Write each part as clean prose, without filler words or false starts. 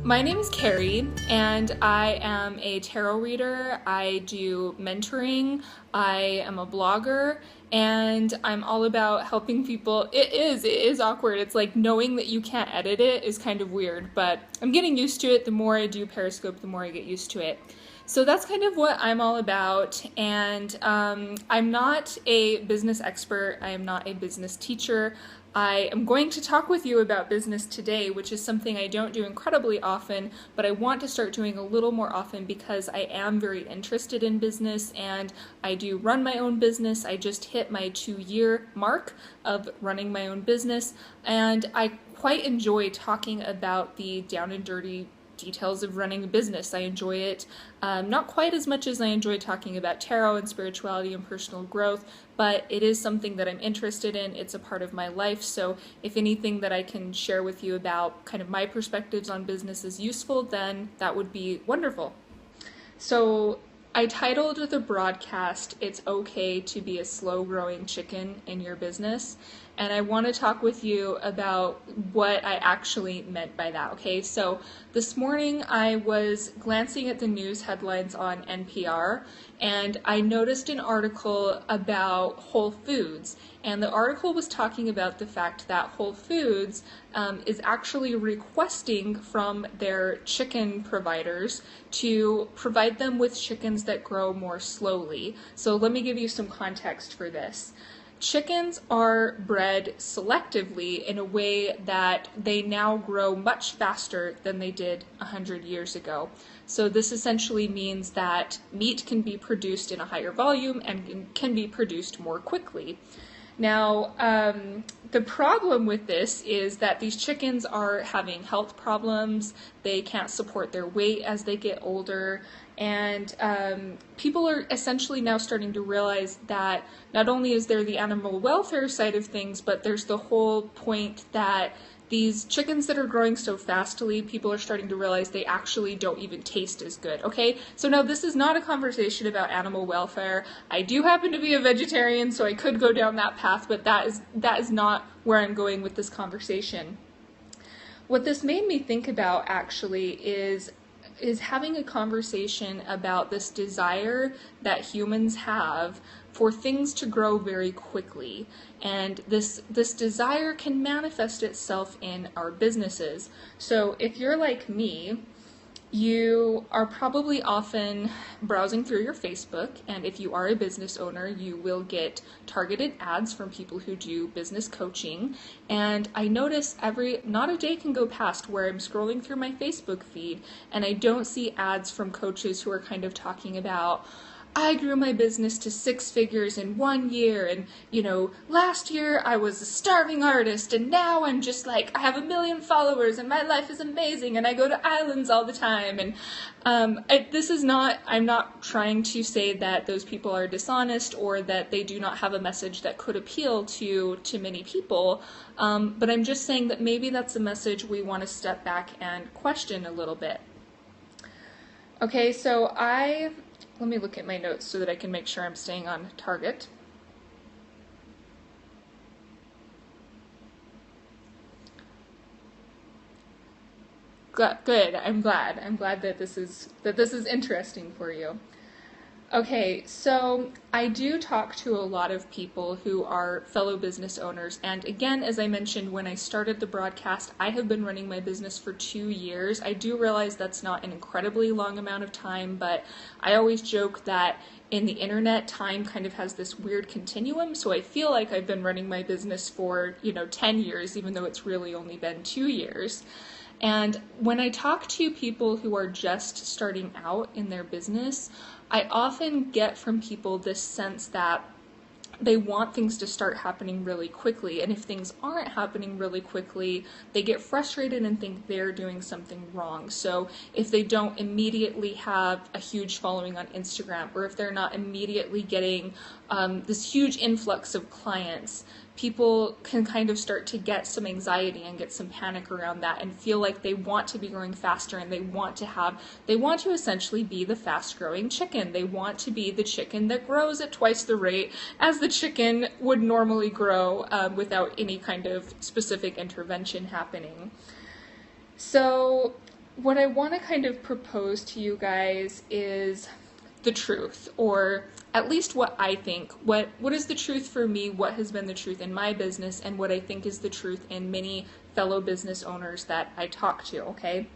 My name is Carrie, and I am a tarot reader. I do mentoring. I am a blogger, and I'm all about helping people. It is awkward. It's like knowing that you can't edit it is kind of weird, but I'm getting used to it. The more I do Periscope, the more I get used to it. So that's kind of what I'm all about, and I'm not a business expert. I am not a business teacher. I am going to talk with you about business today, which is something I don't do incredibly often, but I want to start doing a little more often because I am very interested in business and I do run my own business. I just hit my 2-year mark of running my own business, and I quite enjoy talking about the down and dirty details of running a business. I enjoy it not quite as much as I enjoy talking about tarot and spirituality and personal growth, but it is something that I'm interested in. It's a part of my life, so if anything that I can share with you about kind of my perspectives on business is useful, then that would be wonderful. So I titled the broadcast, "It's Okay to be a Slow-Growing Chicken in Your Business," and I want to talk with you about what I actually meant by that, okay? So this morning I was glancing at the news headlines on NPR, and I noticed an article about Whole Foods, and the article was talking about the fact that Whole Foods is actually requesting from their chicken providers to provide them with chickens that grow more slowly. So let me give you some context for this. Chickens are bred selectively in a way that they now grow much faster than they did 100 years ago. So this essentially means that meat can be produced in a higher volume and can be produced more quickly. Now, the problem with this is that these chickens are having health problems, they can't support their weight as they get older, and people are essentially now starting to realize that not only is there the animal welfare side of things, but there's the whole point that these chickens that are growing so fastly, people are starting to realize they actually don't even taste as good, okay? So now this is not a conversation about animal welfare. I do happen to be a vegetarian, so I could go down that path, but that is not where I'm going with this conversation. What this made me think about actually is having a conversation about this desire that humans have for things to grow very quickly. And this desire can manifest itself in our businesses. So if you're like me, you are probably often browsing through your Facebook, and if you are a business owner, you will get targeted ads from people who do business coaching. And I notice not a day can go past where I'm scrolling through my Facebook feed and I don't see ads from coaches who are kind of talking about, I grew my business to 6 figures in 1 year, and last year I was a starving artist, and now I'm just like, I have 1 million followers and my life is amazing and I go to islands all the time. And I'm not trying to say that those people are dishonest or that they do not have a message that could appeal to many people, but I'm just saying that maybe that's a message we want to step back and question a little bit. Okay, so let me look at my notes so that I can make sure I'm staying on target. Good. I'm glad. I'm glad that this is interesting for you. Okay, so I do talk to a lot of people who are fellow business owners, and again, as I mentioned when I started the broadcast, I have been running my business for 2 years. I do realize that's not an incredibly long amount of time, but I always joke that in the internet, time kind of has this weird continuum, so I feel like I've been running my business for, 10 years, even though it's really only been 2 years. And when I talk to people who are just starting out in their business, I often get from people this sense that they want things to start happening really quickly, and if things aren't happening really quickly, they get frustrated and think they're doing something wrong. So if they don't immediately have a huge following on Instagram, or if they're not immediately getting this huge influx of clients, people can kind of start to get some anxiety and get some panic around that and feel like they want to be growing faster, and they want to essentially be the fast growing chicken. They want to be the chicken that grows at twice the rate as the chicken would normally grow without any kind of specific intervention happening. So what I want to kind of propose to you guys is the truth, or at least what I think. What is the truth for me, what has been the truth in my business, and what I think is the truth in many fellow business owners that I talk to, okay?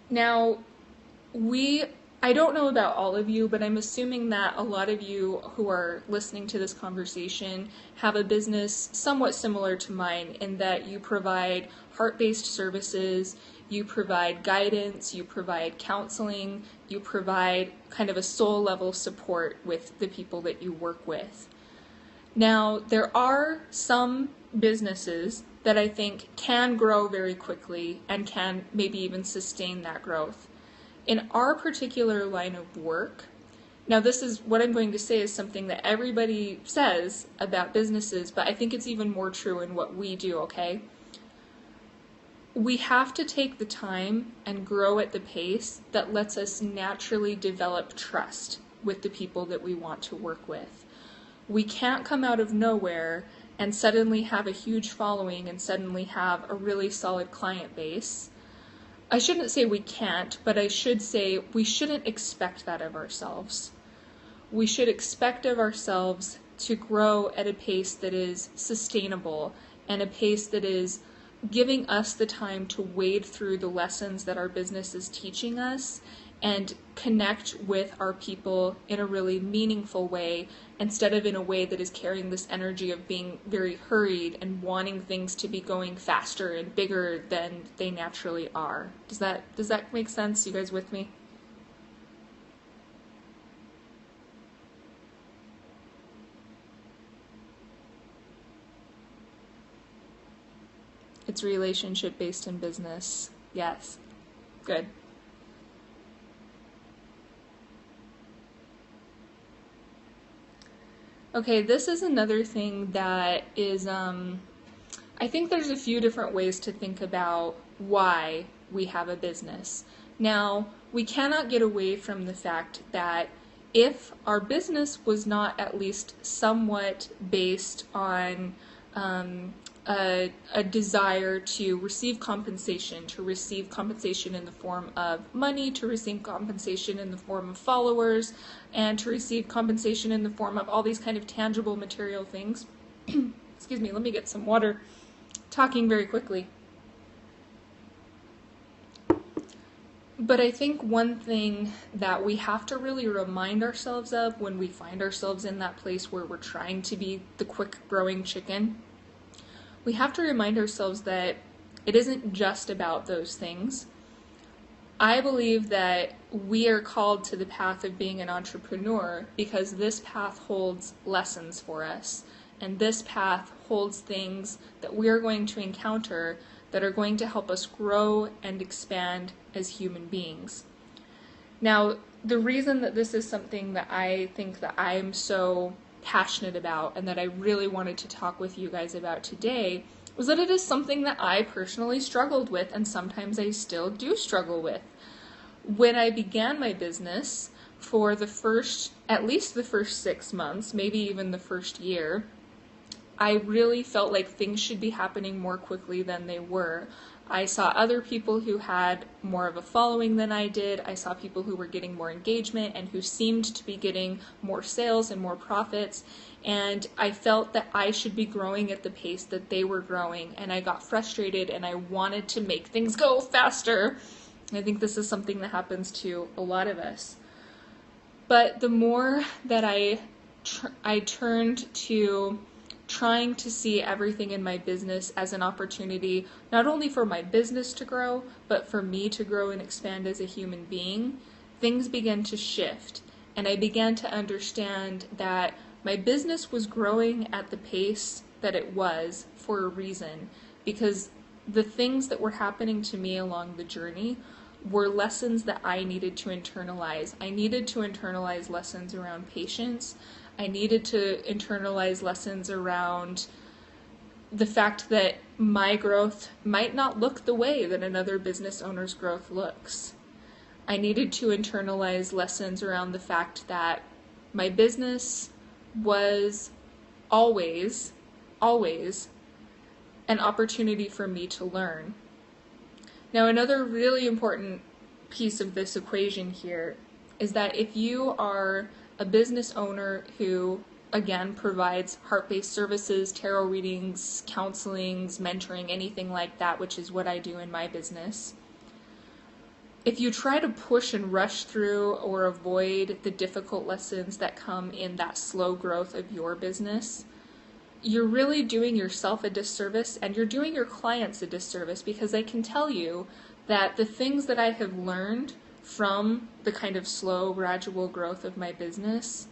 Now, I don't know about all of you, but I'm assuming that a lot of you who are listening to this conversation have a business somewhat similar to mine in that you provide heart-based services, you provide guidance, you provide counseling, you provide kind of a soul level support with the people that you work with. Now, there are some businesses that I think can grow very quickly and can maybe even sustain that growth. In our particular line of work, now this is what I'm going to say is something that everybody says about businesses, but I think it's even more true in what we do, okay? We have to take the time and grow at the pace that lets us naturally develop trust with the people that we want to work with. We can't come out of nowhere and suddenly have a huge following and suddenly have a really solid client base. I shouldn't say we can't, but I should say we shouldn't expect that of ourselves. We should expect of ourselves to grow at a pace that is sustainable and a pace that is giving us the time to wade through the lessons that our business is teaching us and connect with our people in a really meaningful way instead of in a way that is carrying this energy of being very hurried and wanting things to be going faster and bigger than they naturally are. Does that make sense? You guys with me? It's relationship based in business. Yes. Good. Okay, this is another thing that is, I think there's a few different ways to think about why we have a business. Now, we cannot get away from the fact that if our business was not at least somewhat based on a desire to receive compensation in the form of money, to receive compensation in the form of followers, and to receive compensation in the form of all these kind of tangible material things. Excuse me, let me get some water. Talking very quickly. But I think one thing that we have to really remind ourselves of when we find ourselves in that place where we're trying to be the quick growing chicken, we have to remind ourselves that it isn't just about those things. I believe that we are called to the path of being an entrepreneur because this path holds lessons for us, and this path holds things that we are going to encounter that are going to help us grow and expand as human beings. Now, the reason that this is something that I think that I'm so passionate about and that I really wanted to talk with you guys about today was that it is something that I personally struggled with, and sometimes I still do struggle with. When I began my business, for at least the first 6 months, maybe even the first year, I really felt like things should be happening more quickly than they were. I saw other people who had more of a following than I did. I saw people who were getting more engagement and who seemed to be getting more sales and more profits. And I felt that I should be growing at the pace that they were growing. And I got frustrated and I wanted to make things go faster. I think this is something that happens to a lot of us. But the more that I turned to trying to see everything in my business as an opportunity, not only for my business to grow, but for me to grow and expand as a human being, things began to shift. And I began to understand that my business was growing at the pace that it was for a reason, because the things that were happening to me along the journey were lessons that I needed to internalize. I needed to internalize lessons around patience. I needed to internalize lessons around the fact that my growth might not look the way that another business owner's growth looks. I needed to internalize lessons around the fact that my business was always an opportunity for me to learn. Now, another really important piece of this equation here is that if you are a business owner who, again, provides heart-based services, tarot readings, counselings, mentoring, anything like that, which is what I do in my business, if you try to push and rush through or avoid the difficult lessons that come in that slow growth of your business, you're really doing yourself a disservice and you're doing your clients a disservice, because I can tell you that the things that I have learned from the kind of slow, gradual growth of my business,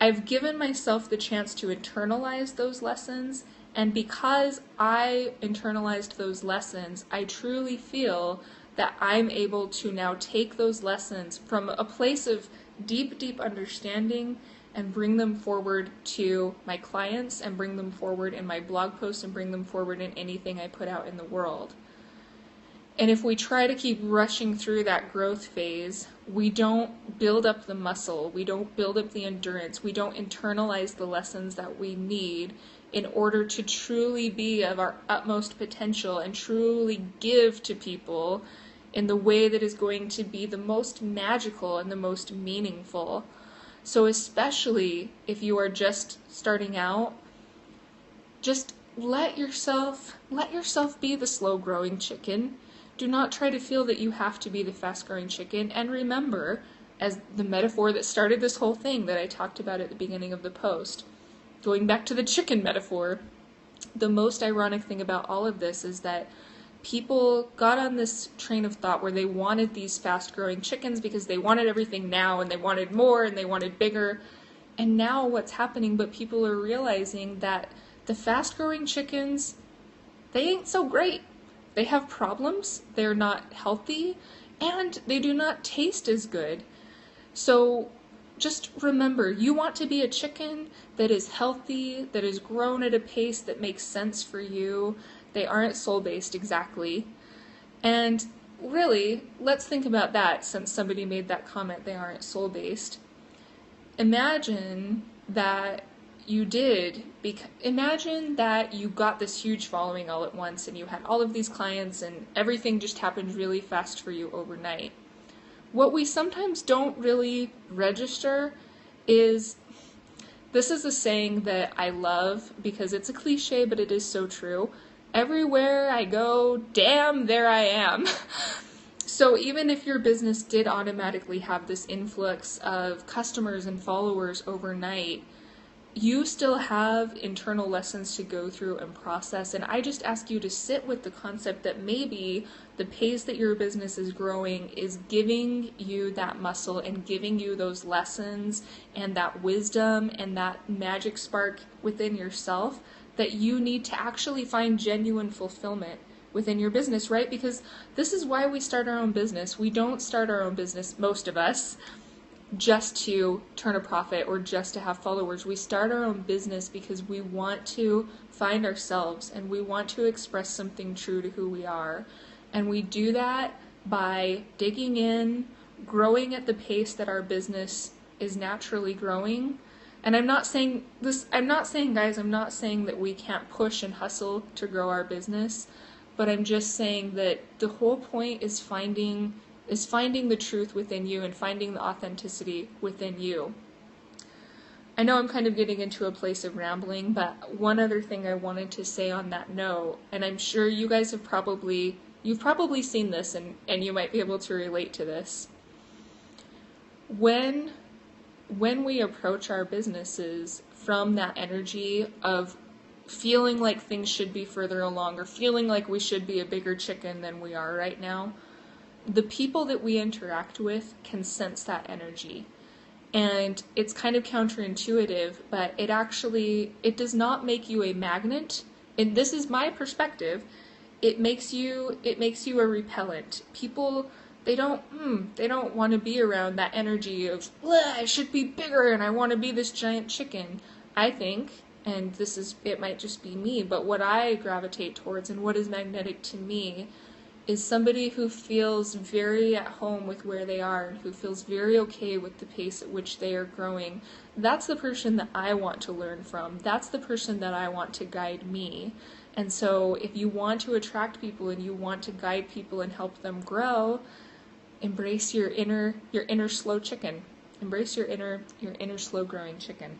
I've given myself the chance to internalize those lessons, and because I internalized those lessons, I truly feel that I'm able to now take those lessons from a place of deep, deep understanding and bring them forward to my clients and bring them forward in my blog posts and bring them forward in anything I put out in the world. And if we try to keep rushing through that growth phase, we don't build up the muscle, we don't build up the endurance, we don't internalize the lessons that we need in order to truly be of our utmost potential and truly give to people in the way that is going to be the most magical and the most meaningful. So especially if you are just starting out, just let yourself be the slow growing chicken. Do not try to feel that you have to be the fast growing chicken. And remember, as the metaphor that started this whole thing that I talked about at the beginning of the post, going back to the chicken metaphor, the most ironic thing about all of this is that people got on this train of thought where they wanted these fast-growing chickens because they wanted everything now and they wanted more and they wanted bigger. And now what's happening, but people are realizing that the fast-growing chickens, they ain't so great. They have problems, they're not healthy, and they do not taste as good. So just remember, you want to be a chicken that is healthy, that is grown at a pace that makes sense for you. They aren't soul-based exactly. And really, let's think about that, since somebody made that comment, they aren't soul-based. Imagine that you did, imagine that you got this huge following all at once and you had all of these clients and everything just happened really fast for you overnight. What we sometimes don't really register is, this is a saying that I love because it's a cliche, but it is so true. Everywhere I go, damn, there I am. So even if your business did automatically have this influx of customers and followers overnight, you still have internal lessons to go through and process. And I just ask you to sit with the concept that maybe the pace that your business is growing is giving you that muscle and giving you those lessons and that wisdom and that magic spark within yourself that you need to actually find genuine fulfillment within your business, right? Because this is why we start our own business. We don't start our own business, most of us, just to turn a profit or just to have followers. We start our own business because we want to find ourselves and we want to express something true to who we are. And we do that by digging in, growing at the pace that our business is naturally growing. And I'm not saying, guys, I'm not saying that we can't push and hustle to grow our business, but I'm just saying that the whole point is finding the truth within you and finding the authenticity within you. I know I'm kind of getting into a place of rambling, but one other thing I wanted to say on that note, and I'm sure you guys you've probably seen this and you might be able to relate to this. When we approach our businesses from that energy of feeling like things should be further along or feeling like we should be a bigger chicken than we are right now, the people that we interact with can sense that energy. And it's kind of counterintuitive, but it does not make you a magnet. And this is my perspective. It makes you a repellent. People, they don't want to be around that energy of, I should be bigger and I want to be this giant chicken. I think, and it might just be me, but what I gravitate towards and what is magnetic to me is somebody who feels very at home with where they are and who feels very okay with the pace at which they are growing. That's the person that I want to learn from. That's the person that I want to guide me. And so if you want to attract people and you want to guide people and help them grow, embrace your inner slow chicken. Embrace your inner slow growing chicken.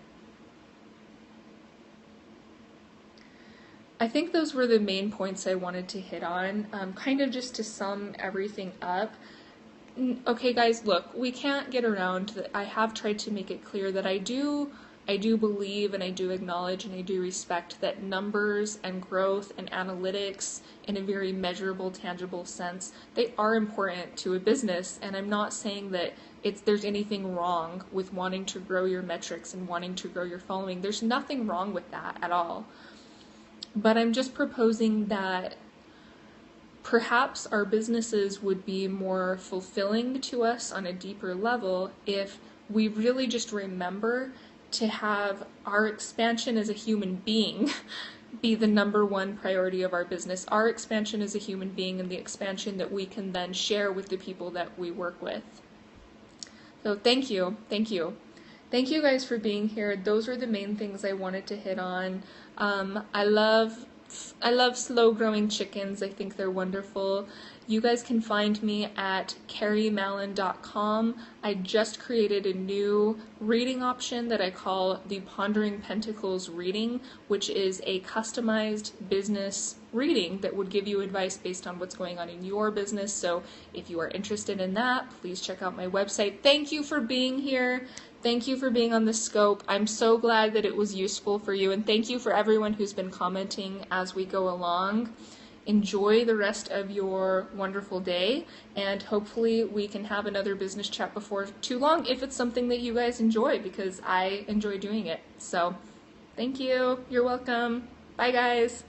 I think those were the main points I wanted to hit on, kind of just to sum everything up. Okay, guys, look, we can't get around that. I have tried to make it clear that I do believe and I do acknowledge and I do respect that numbers and growth and analytics in a very measurable, tangible sense, they are important to a business. And I'm not saying that there's anything wrong with wanting to grow your metrics and wanting to grow your following. There's nothing wrong with that at all. But I'm just proposing that perhaps our businesses would be more fulfilling to us on a deeper level if we really just remember to have our expansion as a human being be the number one priority of our business. Our expansion as a human being and the expansion that we can then share with the people that we work with. So thank you. Thank you guys for being here. Those are the main things I wanted to hit on. I love slow growing chickens. I think they're wonderful. You guys can find me at carriemallon.com. I just created a new reading option that I call the Pondering Pentacles reading, which is a customized business reading that would give you advice based on what's going on in your business. So if you are interested in that, please check out my website. Thank you for being here. Thank you for being on the scope. I'm so glad that it was useful for you, and thank you for everyone who's been commenting as we go along. Enjoy the rest of your wonderful day, and hopefully we can have another business chat before too long if it's something that you guys enjoy, because I enjoy doing it. So thank you. You're welcome. Bye, guys.